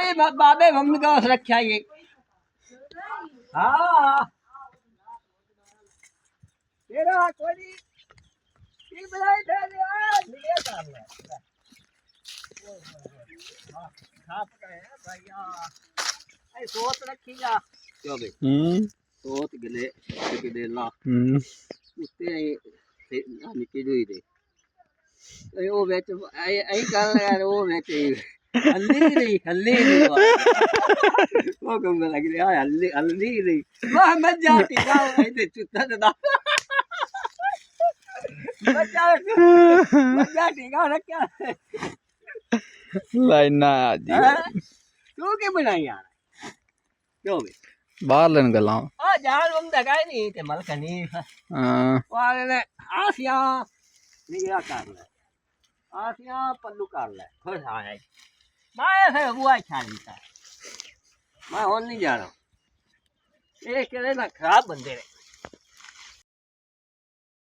ये बाबे मम्मी का रखा ये हाँ तेरा कोई ये बनाई दे यार ये कर ले हां है भैया ऐ सोच रखीगा क्यों बे सोच गले ला उत्ते निकी जोई दे ए ओ बेच ऐ कर यार ओ बेच हल्ली नहीं वो कहूँगा लग रहा है हल्ली नहीं वह मत जाती जाओ ऐसे चुत्ता तो ना मत जाती गाँव ना क्या लाइना जी तू क्या बनाई यार क्यों भी बाहर लेन गला आ जान हम दगाई नहीं ते मल कनी वाले ने आसिया निगरा कर ले आसिया पल्लू कर ले खुश आए मैं फिर हुआ छाड़ी था मैं और नहीं जा रहा ये कहते ना खराब बंदे ने